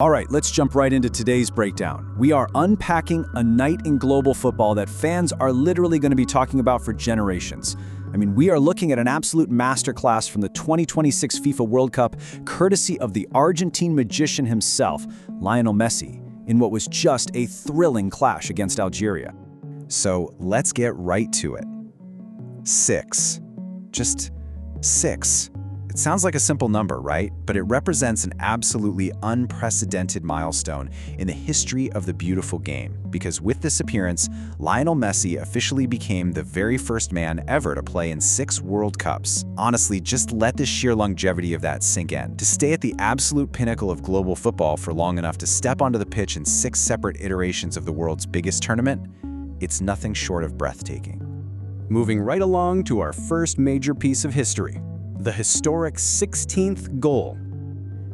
All right, let's jump right into today's breakdown. We are unpacking a night in global football that fans are literally going to be talking about for generations. We are looking at an absolute masterclass from the 2026 FIFA World Cup, courtesy of the Argentine magician himself, Lionel Messi, in what was just a thrilling clash against Algeria. So let's get right to it. 6. Just 6. It sounds like a simple number, right? But it represents an absolutely unprecedented milestone in the history of the beautiful game, because with this appearance, Lionel Messi officially became the very first man ever to play in 6 World Cups. Honestly, just let the sheer longevity of that sink in. To stay at the absolute pinnacle of global football for long enough to step onto the pitch in 6 separate iterations of the world's biggest tournament, it's nothing short of breathtaking. Moving right along to our first major piece of history, the historic 16th goal.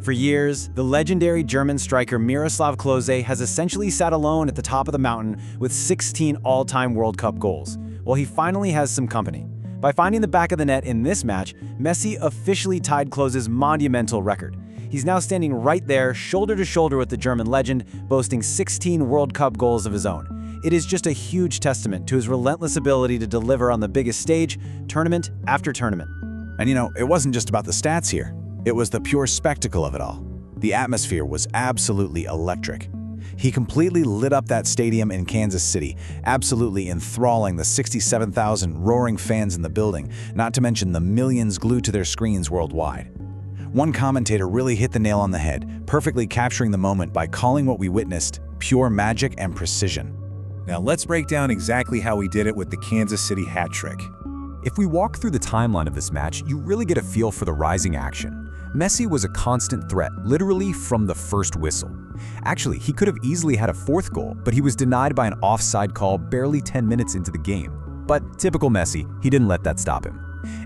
For years, the legendary German striker Miroslav Klose has essentially sat alone at the top of the mountain with 16 all-time World Cup goals. Well, he finally has some company. By finding the back of the net in this match, Messi officially tied Klose's monumental record. He's now standing right there, shoulder to shoulder with the German legend, boasting 16 World Cup goals of his own. It is just a huge testament to his relentless ability to deliver on the biggest stage, tournament after tournament. And it wasn't just about the stats here. It was the pure spectacle of it all. The atmosphere was absolutely electric. He completely lit up that stadium in Kansas City, absolutely enthralling the 67,000 roaring fans in the building, not to mention the millions glued to their screens worldwide. One commentator really hit the nail on the head, perfectly capturing the moment by calling what we witnessed pure magic and precision. Now let's break down exactly how he did it with the Kansas City hat trick. If we walk through the timeline of this match, you really get a feel for the rising action. Messi was a constant threat, literally from the first whistle. Actually, he could have easily had a 4th goal, but he was denied by an offside call barely 10 minutes into the game. But typical Messi, he didn't let that stop him.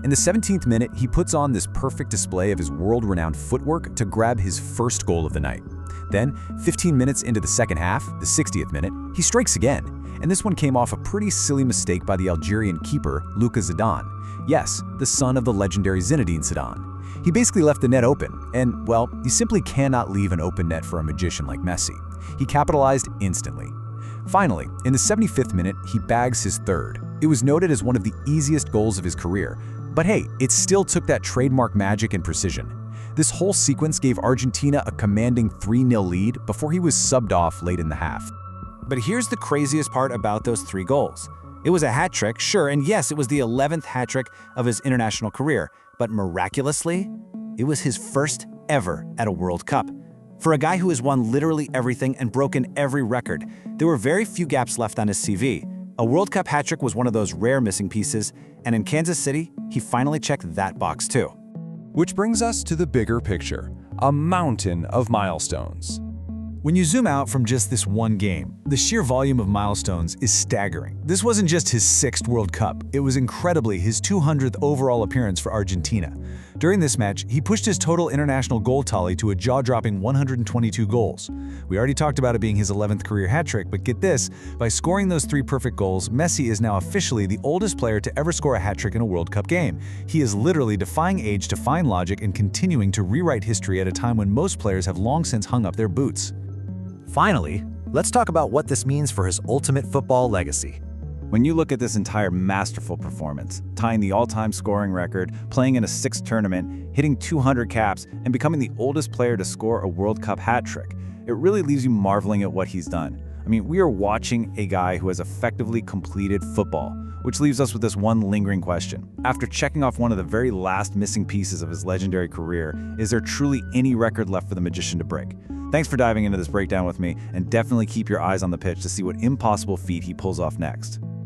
In the 17th minute, he puts on this perfect display of his world-renowned footwork to grab his first goal of the night. Then, 15 minutes into the second half, the 60th minute, he strikes again. And this one came off a pretty silly mistake by the Algerian keeper, Luka Zidane. Yes, the son of the legendary Zinedine Zidane. He basically left the net open, and, well, you simply cannot leave an open net for a magician like Messi. He capitalized instantly. Finally, in the 75th minute, he bags his 3rd. It was noted as one of the easiest goals of his career, but hey, it still took that trademark magic and precision. This whole sequence gave Argentina a commanding 3-0 lead before he was subbed off late in the half. But here's the craziest part about those 3 goals. It was a hat trick, sure, and yes, it was the 11th hat trick of his international career, but miraculously, it was his first ever at a World Cup. For a guy who has won literally everything and broken every record, there were very few gaps left on his CV. A World Cup hat trick was one of those rare missing pieces, and in Kansas City, he finally checked that box too. Which brings us to the bigger picture, a mountain of milestones. When you zoom out from just this one game, the sheer volume of milestones is staggering. This wasn't just his 6th World Cup, it was incredibly his 200th overall appearance for Argentina. During this match, he pushed his total international goal tally to a jaw-dropping 122 goals. We already talked about it being his 11th career hat trick, but get this, by scoring those 3 perfect goals, Messi is now officially the oldest player to ever score a hat trick in a World Cup game. He is literally defying age, defying logic, and continuing to rewrite history at a time when most players have long since hung up their boots. Finally, let's talk about what this means for his ultimate football legacy. When you look at this entire masterful performance, tying the all-time scoring record, playing in a 6th tournament, hitting 200 caps, and becoming the oldest player to score a World Cup hat trick, it really leaves you marveling at what he's done. We are watching a guy who has effectively completed football, which leaves us with this one lingering question. After checking off one of the very last missing pieces of his legendary career, is there truly any record left for the magician to break? Thanks for diving into this breakdown with me, and definitely keep your eyes on the pitch to see what impossible feat he pulls off next.